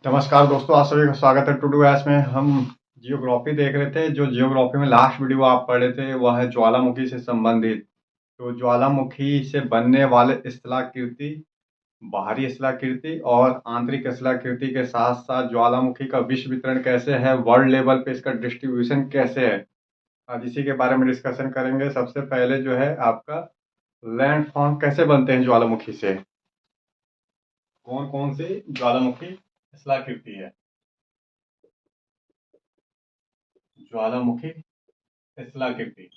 नमस्कार दोस्तों, आप सभी का स्वागत है। टू डू एस में हम जियोग्राफी देख रहे थे। जो जियोग्राफी में लास्ट वीडियो आप पढ़े थे वह है ज्वालामुखी से संबंधित। तो ज्वालामुखी से बनने वाले स्थलाकृति, बाहरी स्थलाकृति और आंतरिक स्थलाकृति के साथ साथ ज्वालामुखी का विश्व वितरण कैसे है, वर्ल्ड लेवल पे इसका डिस्ट्रीब्यूशन कैसे है, आज इसी के बारे में डिस्कशन करेंगे। सबसे पहले जो है आपका लैंड फॉर्म कैसे बनते हैं ज्वालामुखी से, कौन कौन सी ज्वालामुखी स्थलाकृति है। ज्वालामुखी स्थलाकृति,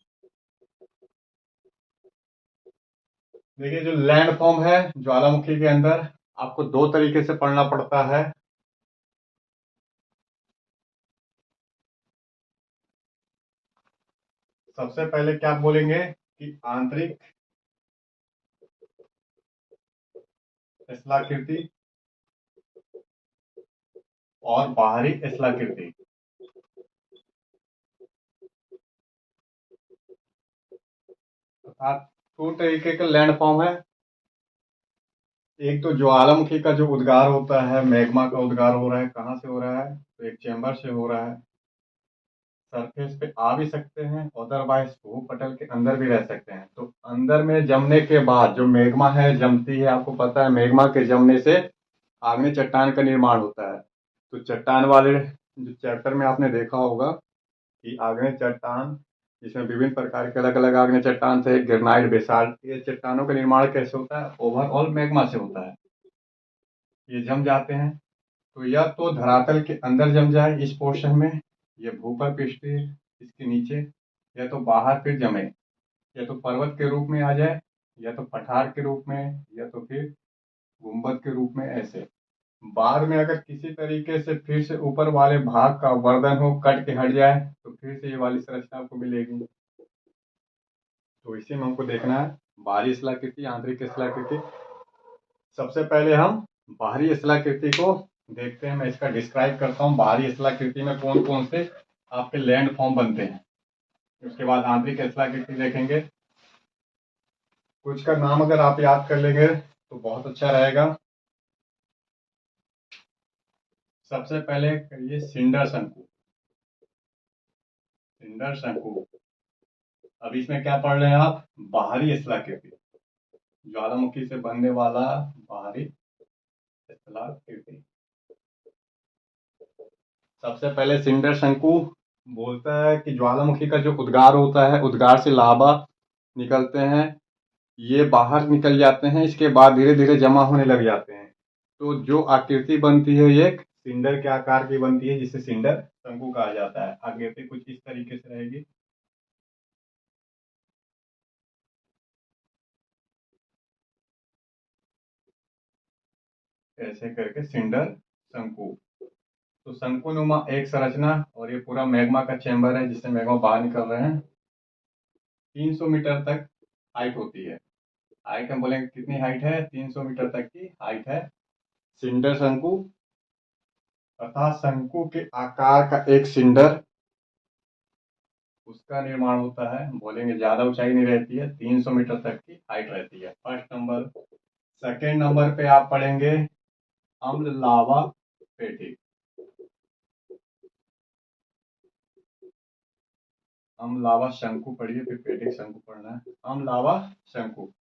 देखिए जो लैंड फॉर्म है ज्वालामुखी के अंदर आपको दो तरीके से पढ़ना पड़ता है। सबसे पहले क्या बोलेंगे कि आंतरिक स्थलाकृति और बाहरी स्थलाकृति। अर्थात दो तरीके के लैंड फॉर्म है। एक तो ज्वालामुखी का जो उद्गार होता है, मैग्मा का उद्गार हो रहा है, कहाँ से हो रहा है, तो एक चैम्बर से हो रहा है। सरफेस पे आ भी सकते हैं, अदरवाइज भूपटल के अंदर भी रह सकते हैं। तो अंदर में जमने के बाद जो मैग्मा है जमती है, आपको पता है मैग्मा के जमने से आग्नेय चट्टान का निर्माण होता है। तो चट्टान वाले जो चैप्टर में आपने देखा होगा कि आग्नेय चट्टान, जिसमें विभिन्न प्रकार के अलग अलग आग्नेय चट्टान थे, ग्रेनाइट, बेसाल्ट, ये चट्टानों का निर्माण कैसे होता है, ओवरऑल मैग्मा से होता है। ये जम जाते हैं तो या तो धरातल के अंदर जम जाए इस पोर्शन में, या भूपर पृष्ठीय इसके नीचे, या तो बाहर फिर जमे, या तो पर्वत के रूप में आ जाए, या तो पठार के रूप में, या तो फिर गुंबद के रूप में। ऐसे बाद में अगर किसी तरीके से फिर से ऊपर वाले भाग का वर्धन हो, कट के हट जाए, तो फिर से ये वाली संरचना आपको मिलेगी। तो इसी में हमको देखना है बाहरी स्थलाकृति, आंतरिक स्थलाकृति। सबसे पहले हम बाहरी स्थलाकृति को देखते हैं। मैं इसका डिस्क्राइब करता हूँ बाहरी स्थलाकृति में कौन कौन से आपके लैंड फॉर्म बनते हैं। उसके बाद आंतरिक स्थलाकृति देखेंगे। कुछ का नाम अगर आप याद कर लेंगे तो बहुत अच्छा रहेगा। सबसे पहले करिए सिंडर शंकु। सिंडर शंकु, अब इसमें क्या पढ़ रहे हैं आप, बाहरी स्थलाकृति, ज्वालामुखी से बनने वाला बाहरी स्थलाकृति। सबसे पहले सिंडर शंकु बोलता है कि ज्वालामुखी का जो उद्गार होता है, उद्गार से लावा निकलते हैं, ये बाहर निकल जाते हैं, इसके बाद धीरे धीरे जमा होने लग जाते हैं। तो जो आकृति बनती है ये एक सिंडर के आकार की बनती है, जिसे सिंडर शंकु कहा जाता है। आकृति कुछ इस तरीके से रहेगी, ऐसे करके सिंडर शंकु। तो शंकुनुमा एक संरचना, और ये पूरा मैग्मा का चैम्बर है जिससे मैग्मा बाहर निकल रहे हैं। 300 मीटर तक हाइट होती है। हाइट हम बोलेंगे कितनी हाइट है, 300 मीटर तक की हाइट है सिंडर शंकु। अर्थात शंकु के आकार का एक सिंडर, उसका निर्माण होता है। बोलेंगे ज्यादा ऊंचाई नहीं रहती है, 300 मीटर तक की हाइट रहती है, फर्स्ट नंबर। सेकेंड नंबर पे आप पढ़ेंगे अम्ल लावा पेटिक। अम्ल लावा शंकु पढ़िए, फिर पेटिक शंकु पढ़ना है। अम्ल लावा शंकु,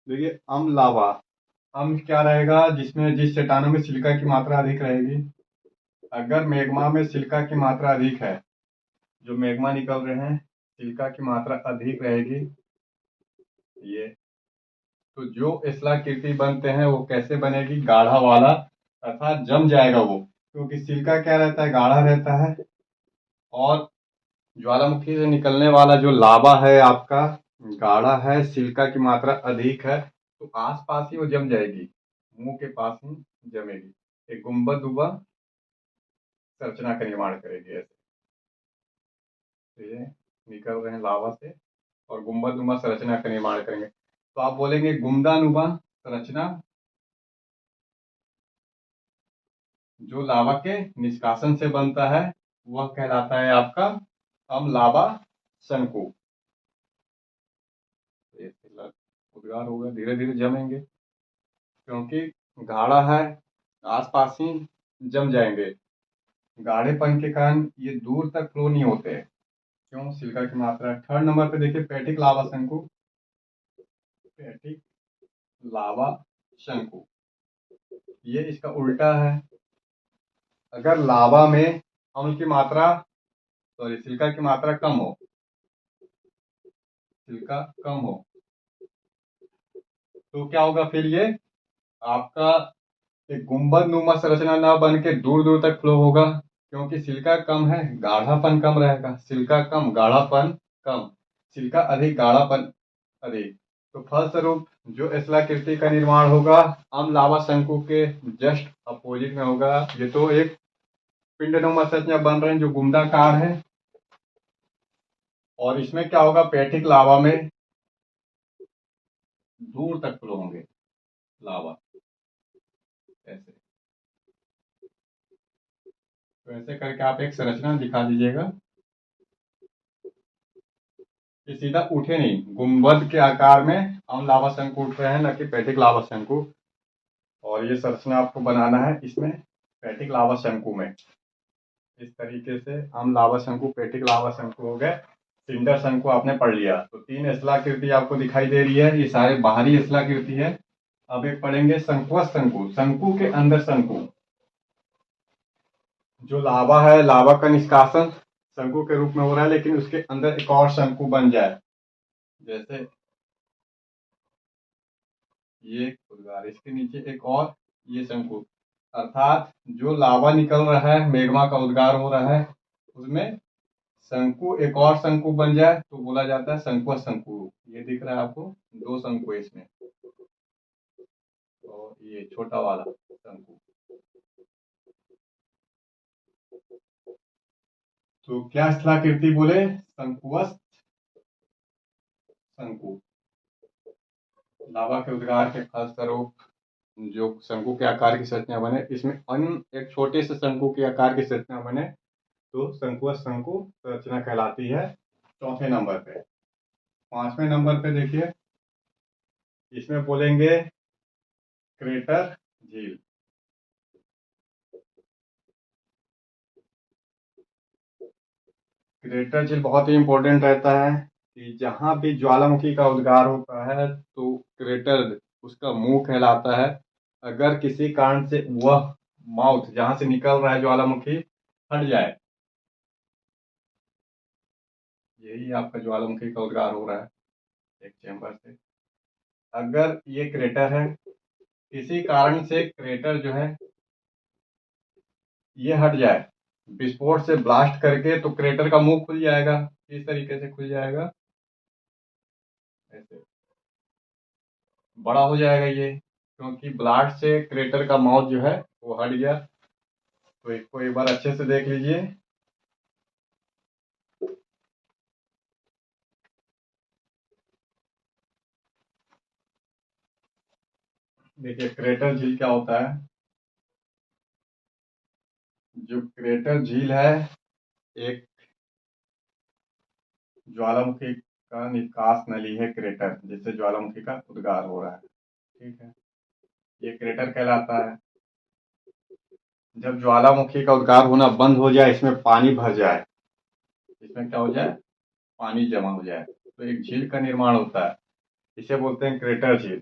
देखिए अम्ल लावा, अम्ल क्या रहेगा, जिसमें जिस चट्टानों में सिलिका की मात्रा अधिक रहेगी। अगर मैग्मा में सिलिका की मात्रा अधिक है, जो मैग्मा निकल रहे हैं सिलिका की मात्रा अधिक रहेगी, ये तो जो स्थलाकृति बनते हैं वो कैसे बनेगी, गाढ़ा वाला, अर्थात जम जाएगा वो, क्योंकि सिलिका क्या रहता है, गाढ़ा रहता है। और ज्वालामुखी से निकलने वाला जो लावा है आपका, गाढ़ा है, सिलिका की मात्रा अधिक है, तो आसपास ही वो जम जाएगी, मुंह के पास ही जमेगी, एक गुंबद दुबा संरचना का निर्माण करेगी। ऐसे तो ये निकल रहे हैं लावा से और गुंबदनुमा संरचना का निर्माण करेंगे। तो आप बोलेंगे गुम्बदानुमा संरचना, जो लावा के निष्कासन से बनता है वह कहलाता है आपका अम्लावा शंकु। उद्गार होगा, धीरे धीरे जमेंगे, क्योंकि गाढ़ा है आसपास ही जम जाएंगे। गाढ़ेपन के कारण ये दूर तक फ्लो नहीं होते। क्यों? सिलिका की मात्रा। थर्ड नंबर पे देखिए पैटिक लावा शंकु। पैटिक लावा शंकु, ये इसका उल्टा है। अगर लावा में अम्ल की मात्रा, सॉरी, सिलिका की मात्रा कम हो, सिलिका कम हो, तो क्या होगा फिर? ये आपका एक गुंबद नुमा संरचना ना बन के दूर दूर तक फ्लो होगा, क्योंकि सिलिका कम है, गाढ़ापन कम रहेगा। सिलिका कम, गाढ़ापन कम, सिलिका अधिक, गाढ़ापन अधिक। तो फलस्वरूप जो एस्लाकृति का निर्माण होगा अम्ल लावा शंकु के जस्ट अपोजिट में होगा। ये तो एक पिंडनुमा संरचना बन रहे हैं जो गुंडाकार है, और इसमें क्या होगा? पैठिक लावा में दूर तक फ्लो होंगे लावा, ऐसे। तो ऐसे करके आप एक संरचना दिखा दीजिएगा। ये सीधा उठे नहीं, गुंबद के आकार में हम लावा शंकु उठ रहे हैं, न कि पैठिक लावा शंकु। और ये संरचना आपको बनाना है इसमें पैठिक लावा शंकु में। इस तरीके से हम लावा शंकु, पैठिक लावा शंकु हो गए। सिंडर शंकु आपने पढ़ लिया। तो 3 स्थलाकृति आपको दिखाई दे रही है, ये सारे बाहरी स्थलाकृति है। अब एक पढ़ेंगे शंकुवत शंकु, शंकु के अंदर शंकु। जो लावा है, लावा का निष्कासन शंकु के रूप में हो रहा है, लेकिन उसके अंदर एक और शंकु बन जाए। जैसे ये उद्गार, इसके नीचे एक और ये शंकु, अर्थात जो लावा निकल रहा है, मेग्मा का उद्गार हो रहा है, उसमें शंकु, एक और शंकु बन जाए तो बोला जाता है शंकुवत शंकु। ये दिख रहा है आपको, 2 शंकु है इसमें, और ये छोटा वाला शंकु। तो क्या स्थलाकृति बोले? शंकुवत शंकु। लावा के उद्गार के फलस्वरूप जो शंकु के आकार की संरचना बने, इसमें अन्य एक छोटे से शंकु के आकार की संरचना बने, तो शंकुवत शंकु संरचना कहलाती है। चौथे नंबर पे। 5वें नंबर पे देखिए, इसमें बोलेंगे क्रेटर झील। क्रेटर झील बहुत ही इंपॉर्टेंट रहता है कि जहां भी ज्वालामुखी का उद्गार होता है तो क्रेटर उसका मुंह कहलाता है। अगर किसी कारण से वह माउथ, जहां से निकल रहा है ज्वालामुखी, हट जाए, यही आपका ज्वालामुखी का उद्गार हो रहा है एक चैम्बर से। अगर ये क्रेटर है, किसी कारण से क्रेटर जो है ये हट जाए, विस्फोट से ब्लास्ट करके, तो क्रेटर का मुंह खुल जाएगा। इस तरीके से खुल जाएगा, ऐसे बड़ा हो जाएगा ये, क्योंकि ब्लास्ट से क्रेटर का माउथ जो है वो हट गया। तो इसको एक बार अच्छे से देख लीजिए। देखिए क्रेटर झील क्या होता है। जो क्रेटर झील है, एक ज्वालामुखी का निकास नली है क्रेटर, जिससे ज्वालामुखी का उद्गार हो रहा है। ठीक है, ये क्रेटर कहलाता है। जब ज्वालामुखी का उद्गार होना बंद हो जाए, इसमें पानी भर जाए, इसमें क्या हो जाए? पानी जमा हो जाए, तो एक झील का निर्माण होता है। इसे बोलते हैं क्रेटर झील।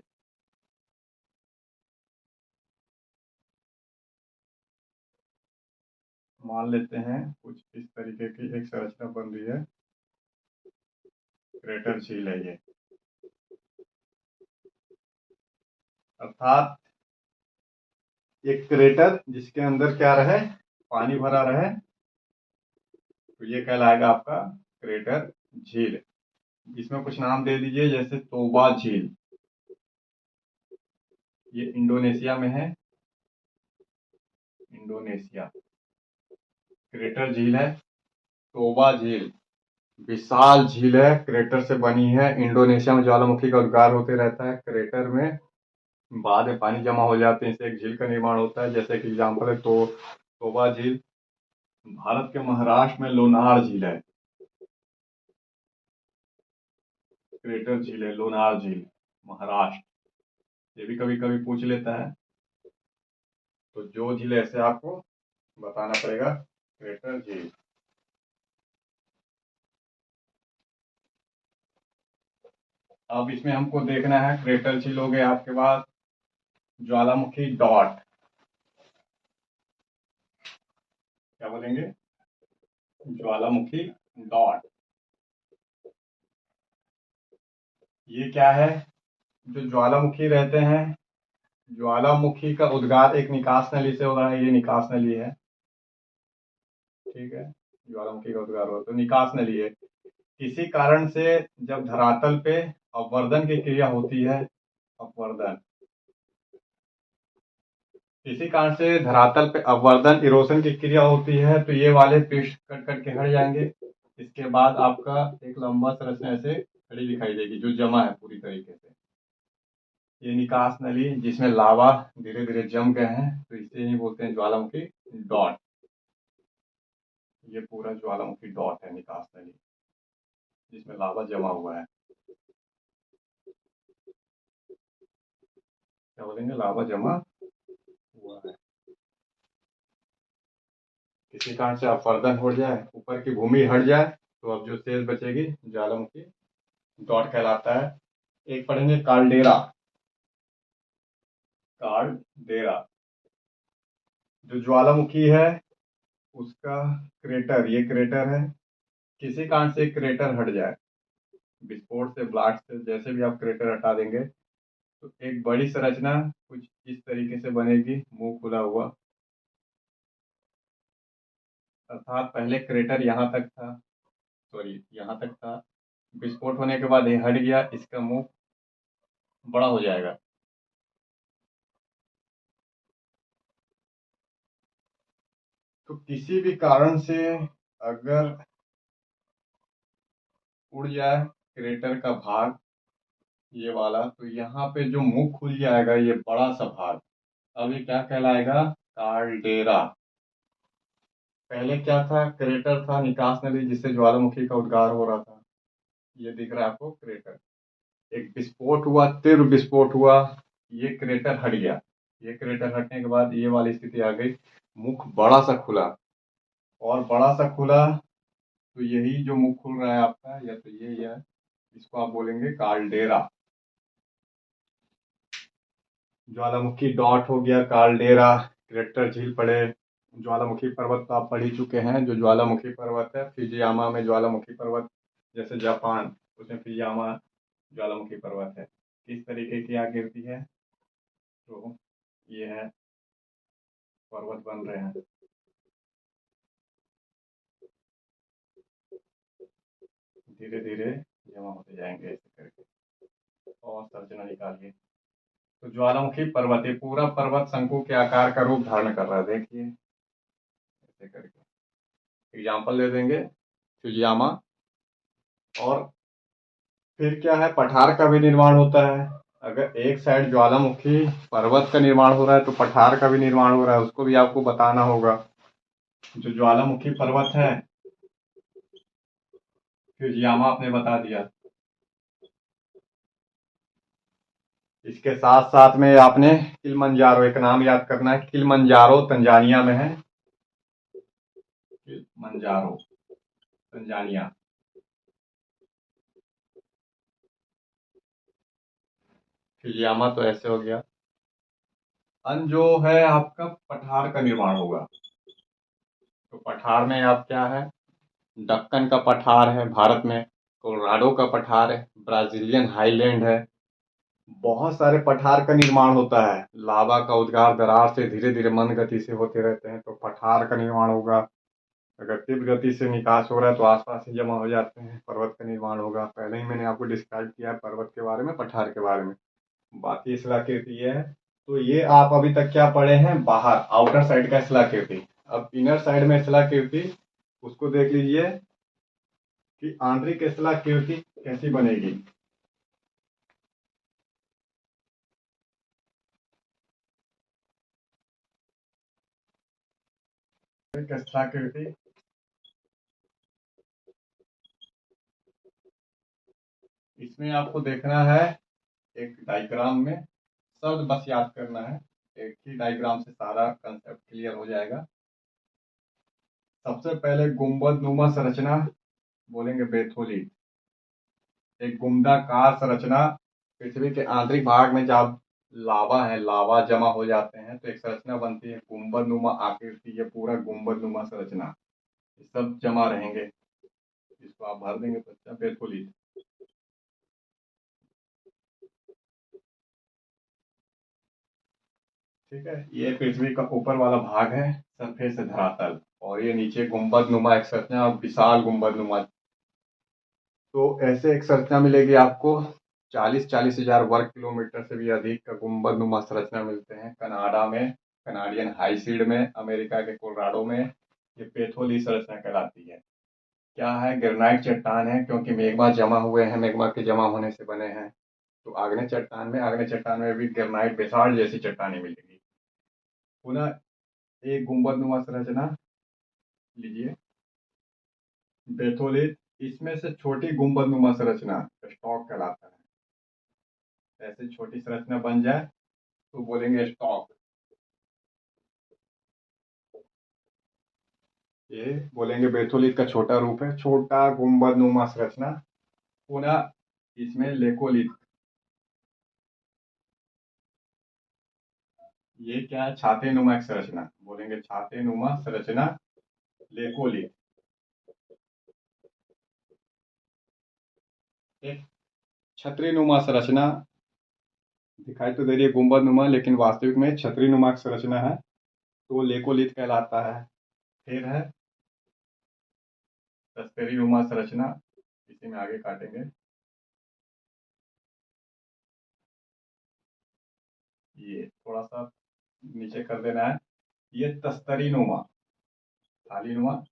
मान लेते हैं कुछ इस तरीके की एक संरचना बन रही है, क्रेटर झील है ये। अर्थात एक क्रेटर जिसके अंदर क्या रहे? पानी भरा रहे, तो ये कहलाएगा आपका क्रेटर झील। इसमें कुछ नाम दे दीजिए, जैसे तोबा झील, ये इंडोनेशिया में है, इंडोनेशिया क्रेटर झील है। तोबा झील विशाल झील है, क्रेटर से बनी है। इंडोनेशिया में ज्वालामुखी का उद्गार होते रहता है क्रेटर में, बाद में पानी जमा हो जाते हैं, इससे एक झील का निर्माण होता है। जैसे कि एग्जाम्पल है तो तोबा झील। भारत के महाराष्ट्र में लोनार झील है, क्रेटर झील है लोनार झील, महाराष्ट्र। ये भी कभी कभी पूछ लेता है। तो जो झील ऐसे आपको बताना पड़ेगा क्रेटर झील। अब इसमें हमको देखना है, क्रेटर झील हो गया आपके पास, ज्वालामुखी डॉट, क्या बोलेंगे, ज्वालामुखी डॉट। ये क्या है, जो ज्वालामुखी रहते हैं, ज्वालामुखी का उद्गार एक निकास नली से हो रहा है, ये निकास नली है, ठीक है। ज्वालामुखी का उद्गार हो तो निकास नली है। किसी कारण से जब धरातल पे अपवर्तन की क्रिया होती है, अपवर्तन, किसी कारण से धरातल पे अपवर्तन इरोशन की क्रिया होती है, तो ये वाले पृष्ठ कट कट के हट जाएंगे। इसके बाद आपका एक लंबा संरचना ऐसे खड़ी दिखाई देगी जो जमा है पूरी तरीके से। ये निकास नली जिसमें लावा धीरे धीरे जम गए हैं, तो इसे ही बोलते हैं ज्वालामुखी डॉट। ये पूरा ज्वालामुखी डॉट है, निकास नली जिसमें लावा जमा हुआ है, क्या बोलेंगे, लावा जमा हुआ है। किसी कारण से अपवर्तन हो जाए, ऊपर की भूमि हट जाए, तो अब जो शेष बचेगी ज्वालामुखी डॉट कहलाता है। एक पढ़ेंगे काल्डेरा, काल्डेरा जो ज्वालामुखी है उसका क्रेटर, ये क्रेटर है। किसी कारण से क्रेटर हट जाए, विस्फोट से, ब्लास्ट से, जैसे भी आप क्रेटर हटा देंगे, तो एक बड़ी संरचना कुछ इस तरीके से बनेगी, मुंह खुला हुआ। अर्थात पहले क्रेटर यहाँ तक था, सॉरी यहाँ तक था, विस्फोट होने के बाद ये हट गया, इसका मुंह बड़ा हो जाएगा। तो किसी भी कारण से अगर उड़ जाए क्रेटर का भाग, ये वाला, तो यहाँ पे जो मुंह खुल जाएगा, ये बड़ा सा भाग, अब ये क्या कहलाएगा, कार्डेरा। पहले क्या था, क्रेटर था, निकास नली जिससे ज्वालामुखी का उद्गार हो रहा था, ये दिख रहा है आपको क्रेटर। एक विस्फोट हुआ, तीव्र विस्फोट हुआ, ये क्रेटर हट गया। ये क्रेटर हटने के बाद ये वाली स्थिति आ गई, मुख बड़ा सा खुला, और बड़ा सा खुला, तो यही जो मुख खुल रहा है आपका, या तो ये है, इसको आप बोलेंगे काल्डेरा। ज्वालामुखी डॉट हो गया, काल्डेरा, क्रेटर झील पड़े। ज्वालामुखी पर्वत तो आप पढ़ ही चुके हैं, जो ज्वालामुखी पर्वत है, फिजियामा में ज्वालामुखी पर्वत, जैसे जापान, उसमें फिजियामा ज्वालामुखी पर्वत है। किस तरीके की आकृति है, तो ये है, पर्वत बन रहे हैं, धीरे धीरे जमा होते जाएंगे ऐसे करके, और संरचना निकालिए। तो ज्वालामुखी पर्वत, ये पूरा पर्वत शंकु के आकार का रूप धारण कर रहा है, देखिए ऐसे करके। एग्जाम्पल दे देंगे, फिजियामा। और फिर क्या है, पठार का भी निर्माण होता है। अगर एक साइड ज्वालामुखी पर्वत का निर्माण हो रहा है, तो पठार का भी निर्माण हो रहा है, उसको भी आपको बताना होगा। जो ज्वालामुखी पर्वत है, फिजियामा आपने बता दिया, इसके साथ साथ में आपने किलिमंजारो, एक नाम याद करना है, किलिमंजारो तंजानिया में है, किलिमंजारो तंजानिया। फिजियामा तो ऐसे हो गया। अन जो है आपका पठार का निर्माण होगा, तो पठार में आप क्या है, दक्कन का पठार है भारत में, कोलोराडो का पठार है, ब्राजीलियन हाईलैंड है, बहुत सारे पठार का निर्माण होता है। लावा का उद्गार दरार से धीरे धीरे मंद गति से होते रहते हैं, तो पठार का निर्माण होगा। अगर तीव्र गति से निकास हो रहा है, तो आसपास ही जमा हो जाते हैं, पर्वत का निर्माण होगा। पहले ही मैंने आपको डिस्क्राइब किया है पर्वत के बारे में, पठार के बारे में। बाकी शिलाकृति ये है। तो ये आप अभी तक क्या पढ़े हैं, बाहर आउटर साइड का शिलाकृति। अब इनर साइड में शिलाकृति, उसको देख लीजिए कि आंतरिक शिलाकृति कैसी बनेगी। शिलाकृति, इसमें आपको देखना है, एक डायग्राम में शब्द बस याद करना है। एक ही डायग्राम से सारा कंसेप्ट क्लियर हो जाएगा। सबसे पहले गुंबद नुमा संरचना बोलेंगे बेथोलिट। एक गुंडाकार संरचना, पृथ्वी के आंतरिक भाग में जब लावा है, लावा जमा हो जाते हैं तो एक संरचना बनती है गुंबद नुमा आकृति। ये पूरा गुंबद नुमा संरचना, ये सब जमा रहेंगे, इसको आप भर देंगे तो अच्छा बेथोलिट। ठीक है, ये पृथ्वी का ऊपर वाला भाग है, सरफेस है धरातल, और ये नीचे गुंबद नुमा एक संरचना, विशाल गुंबद नुमा। तो ऐसे एक संरचना मिलेगी आपको, 40-40 हजार वर्ग किलोमीटर से भी अधिक का गुंबद नुमा संरचना मिलते हैं कनाडा में, कनाडियन हाई सीड में, अमेरिका के कोलोराडो में। ये पेथोली संरचना कहलाती है। क्या है, ग्रेनाइट चट्टान है, क्योंकि मेग्मा जमा हुए हैं, मेग्मा के जमा होने से बने हैं। तो आग्नेय चट्टान में भी ग्रेनाइट बेसाल्ट जैसी चट्टानें मिलेगी। पुनः एक गुंबद नुमा संरचना लीजिए बेथोलिट, इसमें से छोटी गुंबद नुमा संरचना स्टॉक कहलाता है। ऐसे छोटी संरचना बन जाए तो बोलेंगे स्टॉक। ये बोलेंगे बेथोलिट का छोटा रूप है, छोटा गुंबद नुमा संरचना। पुनः इसमें लेकोलिथ, ये क्या है, छाते नुमा एक संरचना, बोलेंगे छाते नुमा संरचना लेकोलिथ। एक छतरी नुमा संरचना दिखाई तो दे रही है गुंबद नुमा, लेकिन वास्तविक में छतरी नुमा की संरचना है, तो लेकोलिथ कहलाता है। फिर है तस्तरी नुमा संरचना, इसी में आगे काटेंगे। ये थोड़ा सा नीचे कर देना है, ये तस्तरी नुमा, थाली नुमा,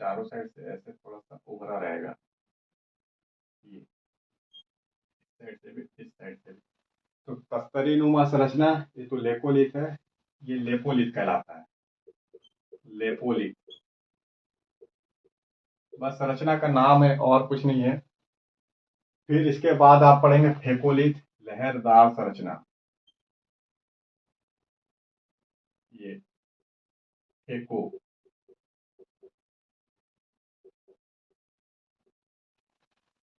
चारों साइड से ऐसे थोड़ा सा उभरा रहेगा, ये इस साइड से भी इस साइड से भी। तो तस्तरी नुमा संरचना, ये तो लेकोलिथ है, ये लेपोलिथ कहलाता है, लेपोलिथ। बस संरचना का नाम है और कुछ नहीं है। फिर इसके बाद आप पढ़ेंगे फेकोलिथ, लहरदार संरचना। ये फेको,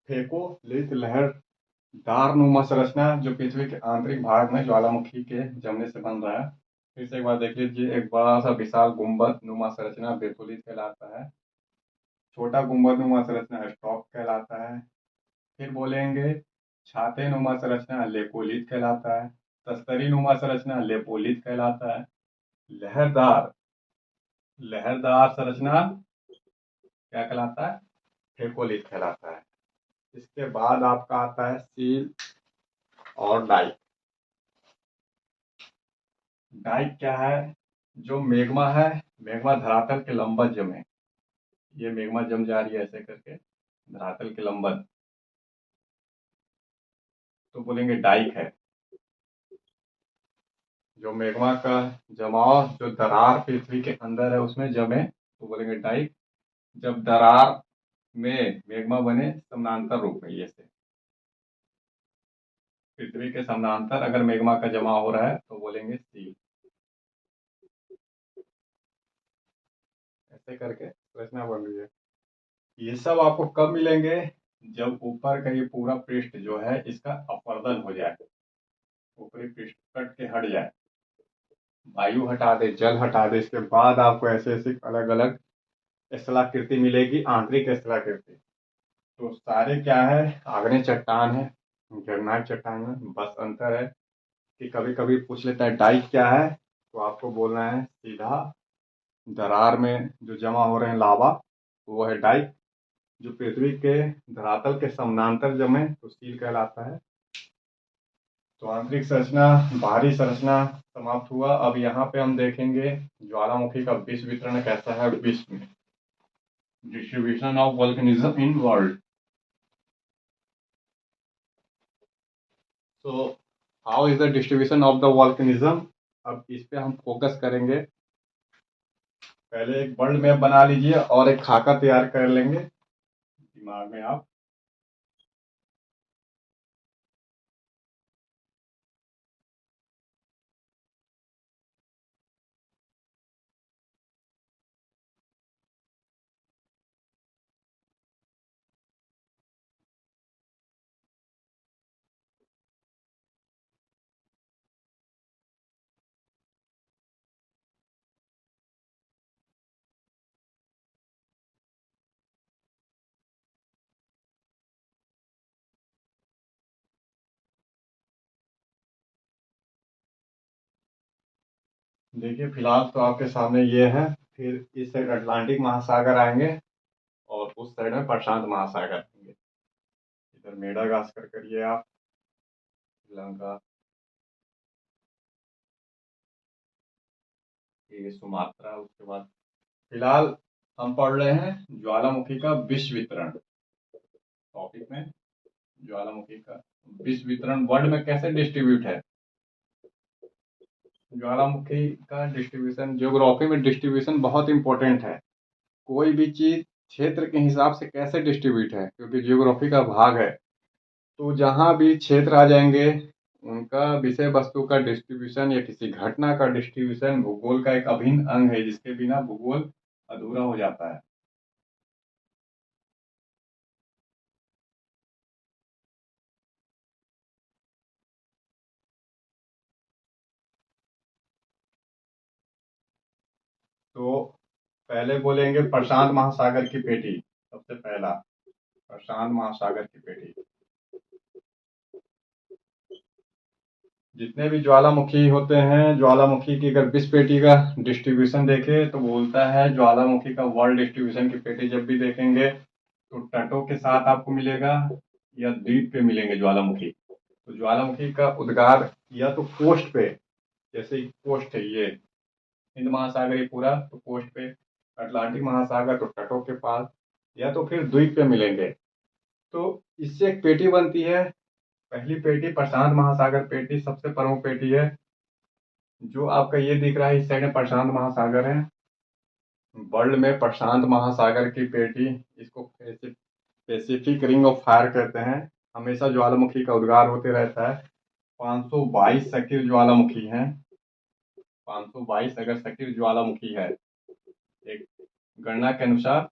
फेकोलिथ लहरदार नुमा संरचना, जो पृथ्वी के आंतरिक भाग में ज्वालामुखी के जमने से बन रहा है। फिर से एक बार देख लीजिए, एक बड़ा सा विशाल गुंबद नुमा संरचना बेथोलिथ कहलाता है, छोटा गुंबद नुमा संरचना स्टॉक कहलाता है। फिर बोलेंगे छाते नुमा संरचना लेपोलिथ कहलाता है, तस्तरी नुमा संरचना लेपोलिथ कहलाता है, लहरदार लहरदार संरचना क्या कहलाता है, फेकोलिथ कहलाता है। इसके बाद आपका आता है सील और डाइक। डाइक क्या है, जो मेग्मा है, मेग्मा धरातल के लंबत जमे, ये मेग्मा जम जा रही है ऐसे करके धरातल के लंबत, तो बोलेंगे डाइक है। जो मेग्मा का जमाव, जो दरार पृथ्वी के अंदर है उसमें जमे, तो बोलेंगे डाइक। जब दरार में मेग्मा बने समानांतर रूप में, ये से पृथ्वी के समानांतर अगर मेग्मा का जमा हो रहा है तो बोलेंगे सील। ऐसे करके रचना बन रही है। ये सब आपको कब मिलेंगे, जब ऊपर का ये पूरा पृष्ठ जो है इसका अपवर्दन हो जाए, ऊपरी पृष्ठ कट के हट जाए, वायु हटा दे, जल हटा दे, इसके बाद आपको ऐसे ऐसे अलग अलग स्थलाकृति मिलेगी, आंतरिक स्थलाकृति। तो सारे क्या है, आग्नेय चट्टान है, ग्रेनाइट चट्टान है। बस अंतर है कि कभी कभी पूछ लेता है डाइक क्या है, तो आपको बोलना है सीधा दरार में जो जमा हो रहे हैं लावा, वो है डाइक। जो पृथ्वी के धरातल के समानांतर जमे तो सील कहलाता है। तो आंतरिक संरचना, बाहरी संरचना समाप्त हुआ। अब यहाँ पे हम देखेंगे ज्वालामुखी का विश्व वितरण कैसा है विश्व में, distribution of volcanism in world. So how is the distribution of the volcanism, अब इस पे हम फोकस करेंगे। पहले एक वर्ल्ड मैप बना लीजिए और एक खाका तैयार कर लेंगे दिमाग में आप। देखिए फिलहाल तो आपके सामने ये है, फिर इस साइड अटलांटिक महासागर आएंगे और उस साइड में प्रशांत महासागर आएंगे। इधर मेडागास्कर करिए आप, श्रीलंका, ये सुमात्रा, उसके बाद फिलहाल हम पढ़ रहे हैं ज्वालामुखी का विश्व वितरण टॉपिक में। ज्वालामुखी का विश्व वितरण वर्ल्ड में कैसे डिस्ट्रीब्यूट है। ज्वालामुखी का डिस्ट्रीब्यूशन, ज्योग्राफी में डिस्ट्रीब्यूशन बहुत इंपॉर्टेंट है। कोई भी चीज क्षेत्र के हिसाब से कैसे डिस्ट्रीब्यूट है, क्योंकि ज्योग्राफी का भाग है। तो जहाँ भी क्षेत्र आ जाएंगे उनका विषय वस्तु का डिस्ट्रीब्यूशन या किसी घटना का डिस्ट्रीब्यूशन भूगोल का एक अभिन्न अंग है, जिसके बिना भूगोल अधूरा हो जाता है। तो पहले बोलेंगे प्रशांत महासागर की पेटी, सबसे पहला प्रशांत महासागर की पेटी। जितने भी ज्वालामुखी होते हैं, ज्वालामुखी की अगर विश्व पेटी का डिस्ट्रीब्यूशन देखें तो बोलता है ज्वालामुखी का वर्ल्ड डिस्ट्रीब्यूशन की पेटी जब भी देखेंगे तो तटों के साथ आपको मिलेगा या द्वीप पे मिलेंगे ज्वालामुखी। तो ज्वालामुखी का उद्गार या तो कोस्ट पे, जैसे कोस्ट है ये हिंद महासागर ये पूरा, तो कोस्ट पे, अटलांटिक महासागर तो तटों के पास, या तो फिर द्वीप पे मिलेंगे। तो इससे एक पेटी बनती है। पहली पेटी प्रशांत महासागर पेटी सबसे प्रमुख पेटी है। जो आपका ये दिख रहा है इस साइड में प्रशांत महासागर है। वर्ल्ड में प्रशांत महासागर की पेटी, इसको पैसिफिक रिंग ऑफ फायर कहते हैं। हमेशा ज्वालामुखी का उद्गार होते रहता है। 522 सक्रिय ज्वालामुखी हैं। 522 अगर सक्रिय ज्वालामुखी है, एक गणना के अनुसार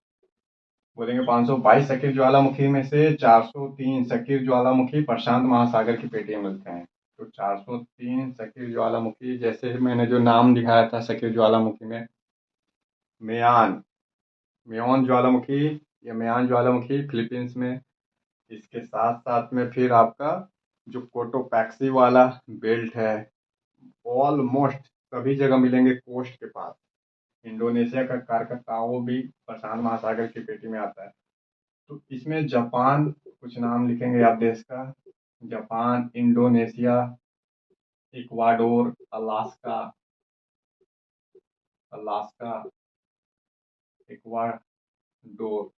बोलेंगे 522 सक्रिय ज्वालामुखी में से 403 सक्रिय ज्वालामुखी प्रशांत महासागर की पेटी में मिलते हैं। तो 403 सक्रिय ज्वालामुखी, जैसे मैंने जो नाम दिखाया था सक्रिय ज्वालामुखी में, मेयान, मेयोन ज्वालामुखी या मेयान ज्वालामुखी फिलीपींस में। इसके साथ साथ में फिर आपका जो कोटोपैक्सी वाला बेल्ट है, ऑलमोस्ट सभी जगह मिलेंगे कोस्ट के पास। इंडोनेशिया का कारकताओ भी प्रशांत महासागर की पेटी में आता है। तो इसमें जापान, कुछ नाम लिखेंगे आप देश का, Japan, Indonesia, Ecuador, Alaska, Alaska, Ecuador,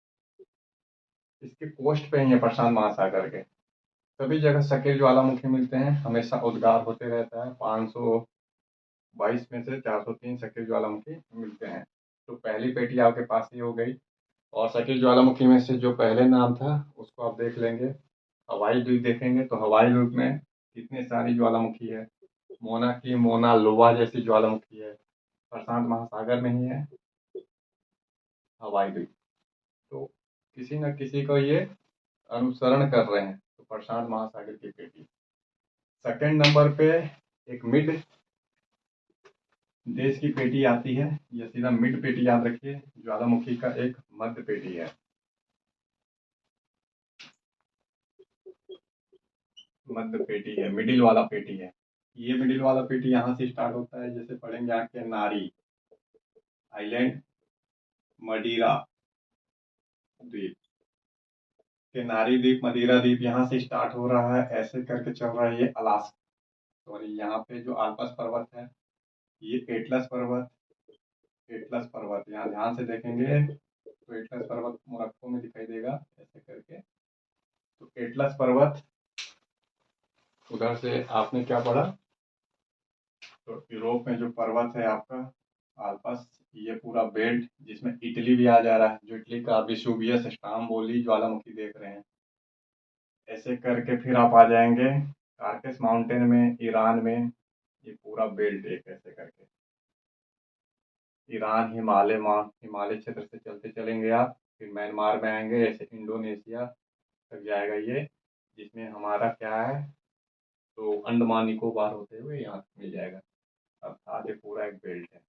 इसके कोस्ट पे ही है प्रशांत महासागर के। सभी जगह सक्रिय ज्वालामुखी मिलते हैं, हमेशा उद्गार होते रहता है। 522 में से 403 सक्रिय ज्वालामुखी मिलते हैं। तो पहली पेटी आपके पास ही हो गई। और सक्रिय ज्वालामुखी में से जो पहले नाम था उसको आप देख लेंगे, हवाई द्वीप देखेंगे तो हवाई द्वीप में कितनी सारी ज्वालामुखी है। मोना की, मोना लोवा जैसी ज्वालामुखी है, प्रशांत महासागर में ही है हवाई द्वीप। तो किसी न किसी को ये अनुसरण कर रहे हैं, तो प्रशांत महासागर की पेटी। सेकंड नंबर पे एक मिड देश की पेटी आती है, या सीधा मिड पेटी याद रखिए, ज्वालामुखी का एक मध्य पेटी है। मध्य पेटी है, मिडिल वाला पेटी है। ये मिडिल वाला पेटी यहाँ से स्टार्ट होता है, जैसे पढ़ेंगे आपके नारी आइलैंड, मदिरा द्वीप, के नारी द्वीप, मदिरा द्वीप यहाँ से स्टार्ट हो रहा है, ऐसे करके चल रहा है ये अलास्का। और यहाँ पे जो आल्पस पर्वत है, ये एटलस पर्वत, एटलस पर्वत यहाँ ध्यान से देखेंगे तो एटलस पर्वत मोरक्को में दिखाई देगा ऐसे करके। तो एटलस पर्वत, उधर से आपने क्या पढ़ा, तो यूरोप में जो पर्वत है आपका आल्पस, ये पूरा बेल्ट जिसमें इटली भी आ जा रहा है, जो इटली का विसुवियस स्ट्रोम्बोली ज्वालामुखी देख रहे हैं। ऐसे करके फिर आप आ जाएंगे कार्कस माउंटेन में, ईरान में, ये पूरा बेल्ट एक ऐसे करके ईरान, हिमालय, हिमालय क्षेत्र से चलते चलेंगे आप, फिर म्यांमार में आएंगे, ऐसे इंडोनेशिया तक जाएगा ये, जिसमें हमारा क्या है, तो अंडमान निकोबार होते हुए यहाँ तक मिल जाएगा। अर्थात ये पूरा एक बेल्ट है,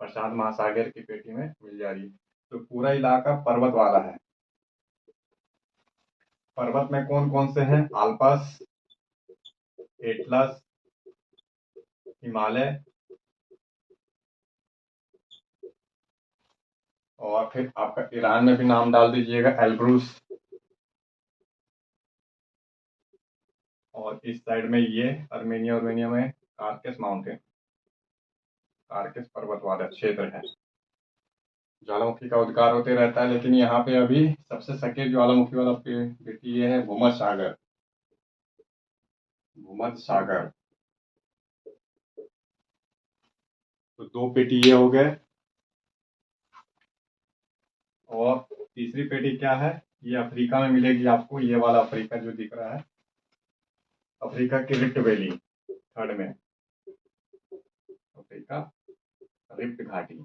प्रशांत महासागर की पेटी में मिल जा रही है। तो पूरा इलाका पर्वत वाला है। पर्वत में कौन कौन से हैं, आल्पस, एटलस, हिमालय, और फिर आपका ईरान में भी नाम डाल दीजिएगा, एल्ब्रूस। और इस साइड में ये अर्मेनिया में कार्केस माउंटेन, कार्केस पर्वत वाला क्षेत्र है। ज्वालामुखी का उद्गार होते रहता है, लेकिन यहाँ पे अभी सबसे सक्रिय ज्वालामुखी वाला पेटी ये है, भूमध्य सागर। भूमध्य सागर। तो दो पेटी ये हो गए। और तीसरी पेटी क्या है, ये अफ्रीका में मिलेगी आपको, ये वाला अफ्रीका जो दिख रहा है, अफ्रीका की रिफ्ट वैली, थर्ड में, अफ्रीका रिफ्ट घाटी।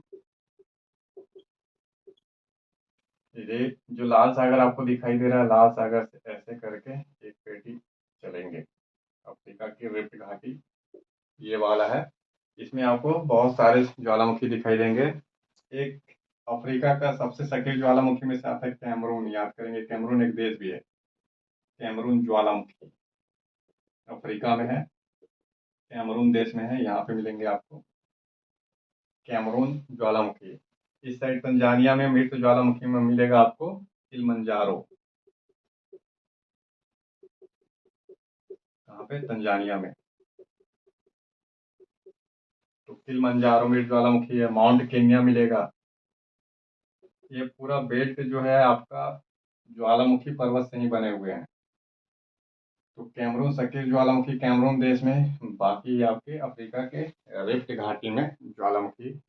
ये जो लाल सागर आपको दिखाई दे रहा है, लाल सागर से ऐसे करके एक पेटी चलेंगे, अफ्रीका की रिफ्ट घाटी ये वाला है। इसमें आपको बहुत सारे ज्वालामुखी दिखाई देंगे। एक अफ्रीका का सबसे सक्रिय ज्वालामुखी में से आता है कैमरून, याद करेंगे, कैमरून एक देश भी है। कैमरून ज्वालामुखी अफ्रीका में है, कैमरून देश में है, यहाँ पे मिलेंगे आपको कैमरून ज्वालामुखी। इस साइड तंजानिया में मृत ज्वालामुखी में मिलेगा आपको किलिमंजारो। कहाँ पे, तंजानिया में। तो किलिमंजारो मृत ज्वालामुखी है। माउंट केन्या मिलेगा। ये पूरा बेल्ट जो है आपका ज्वालामुखी पर्वत से ही बने हुए हैं। तो कैमरून सक्रिय ज्वालामुखी कैमरून देश में, बाकी आपके अफ्रीका के रिफ्ट घाटी में ज्वालामुखी।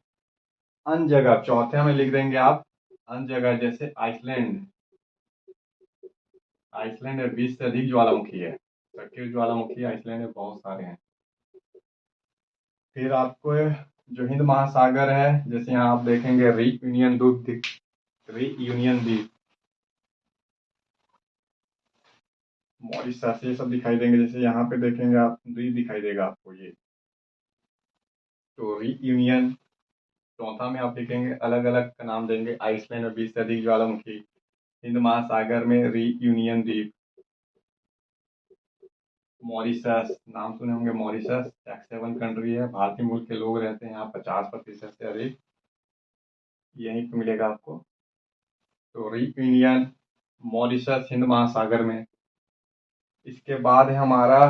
अन्य जगह चौथे में लिख देंगे आप, अन्य जगह जैसे आइसलैंड। आइसलैंड में 20 से अधिक ज्वालामुखी है, सक्रिय ज्वालामुखी आइसलैंड में बहुत सारे हैं। फिर आपको जो हिंद महासागर है, जैसे यहाँ आप देखेंगे रीयूनियन द्वीप, रीयूनियन द्वीप, मॉरिशस, ये सब दिखाई देंगे। जैसे यहाँ पे देखेंगे आप, द्वीप दिखाई देगा आपको ये। तो रीयूनियन। चौथा में आप लिखेंगे, अलग अलग का नाम देंगे, आइसलैंड में 20 से अधिक ज्वालामुखी, हिंद महासागर में रीयूनियन द्वीप, मॉरिशस, नाम सुने होंगे मॉरिशस, टैक्सेबल कंट्री है, भारतीय मूल के लोग रहते हैं यहाँ 50% से अधिक, यहीं पे मिलेगा आपको। तो रीयूनियन, मॉरिशस, हिंद महासागर में। इसके बाद है हमारा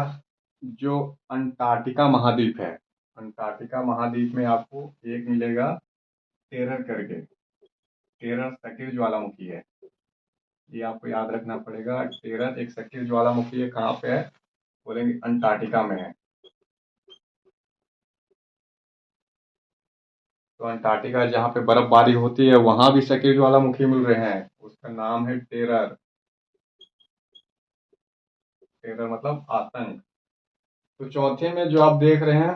जो अंटार्कटिका महाद्वीप है। अंटार्कटिका महाद्वीप में आपको एक मिलेगा टेरर करके, टेरर सक्रिय ज्वालामुखी है, ये आपको याद रखना पड़ेगा। टेरर एक सक्रिय ज्वालामुखी है, कहाँ पे है, बोलेंगे अंटार्कटिका में है। तो अंटार्कटिका जहाँ पे बर्फबारी होती है, वहां भी सक्रिय ज्वालामुखी मिल रहे हैं, उसका नाम है टेरर। टेरर मतलब आतंक। तो चौथे में जो आप देख रहे हैं,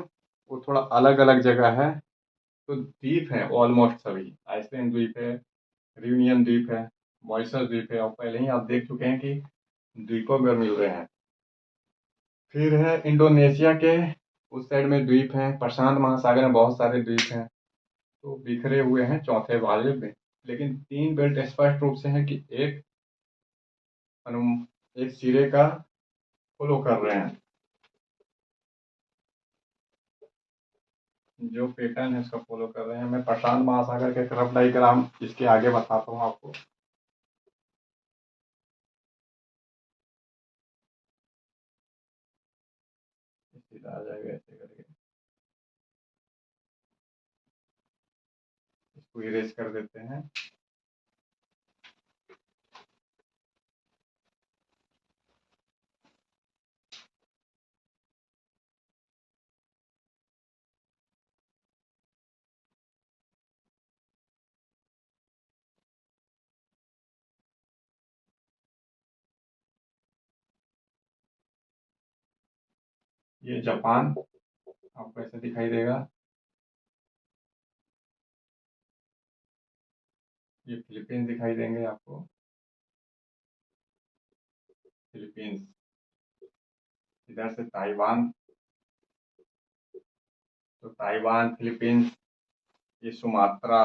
वो थोड़ा अलग अलग जगह है। तो द्वीप है ऑलमोस्ट सभी, आइसलैंड द्वीप है, रियूनियन द्वीप है, मॉरिशस द्वीप है, और पहले ही आप देख चुके हैं कि द्वीपों में मिल रहे हैं। फिर है इंडोनेशिया के उस साइड में द्वीप हैं, प्रशांत महासागर में बहुत सारे द्वीप हैं। तो बिखरे हुए हैं चौथे वाले में, लेकिन तीन बेल्ट स्पष्ट रूप से है कि एक सिरे का फॉलो कर रहे हैं। जो पैटर्न है उसका फॉलो कर रहे हैं। मैं प्रशांत महासागर के तरफ डायग्राम इसके आगे बताता हूँ आपको। सीधा आ जाएगा ऐसे करके, इसको इरेज कर देते हैं। ये जापान आपको ऐसे दिखाई देगा, ये फिलीपींस दिखाई देंगे आपको, फिलीपींस। इधर से ताइवान, तो ताइवान, फिलीपींस, ये सुमात्रा।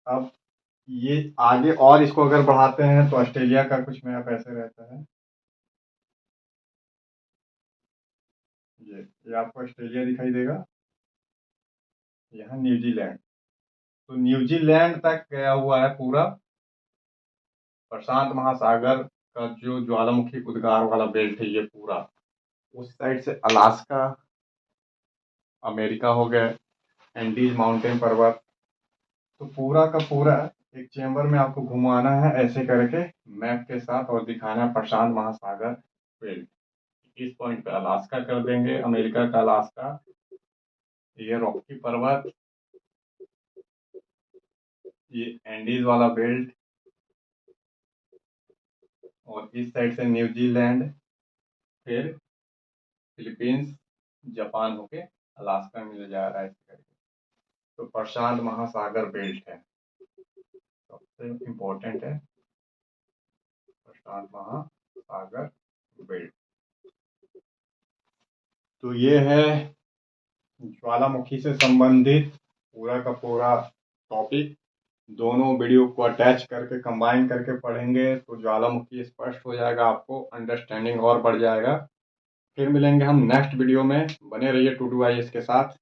अब ये आगे और इसको अगर बढ़ाते हैं तो ऑस्ट्रेलिया का कुछ मैप ऐसे रहता है। ये आपको ऑस्ट्रेलिया दिखाई देगा। यहाँ न्यूजीलैंड। तो न्यूजीलैंड तक गया हुआ है पूरा प्रशांत महासागर का जो ज्वालामुखी उद्गार वाला बेल्ट है, ये पूरा। उस साइड से अलास्का, अमेरिका हो गया, एंडीज माउंटेन पर्वत। तो पूरा का पूरा एक चेंबर में आपको घुमाना है ऐसे करके मैप के साथ, और दिखाना है प्रशांत महासागर बेल्ट। इस पॉइंट पे अलास्का कर देंगे, अमेरिका का अलास्का, ये रॉकी पर्वत, ये एंडीज वाला बेल्ट, और इस साइड से न्यूजीलैंड, फिर फिलीपींस, जापान होके अलास्का मिल जा रहा है ऐसे करके। तो प्रशांत महासागर बेल्ट है, सबसे इम्पोर्टेंट है प्रशांत महासागर बेल्ट। तो ये है ज्वालामुखी से संबंधित पूरा का पूरा टॉपिक। दोनों वीडियो को अटैच करके कंबाइन करके पढ़ेंगे तो ज्वालामुखी स्पष्ट हो जाएगा, आपको अंडरस्टैंडिंग और बढ़ जाएगा। फिर मिलेंगे हम नेक्स्ट वीडियो में, बने रहिए टू डू आई के साथ।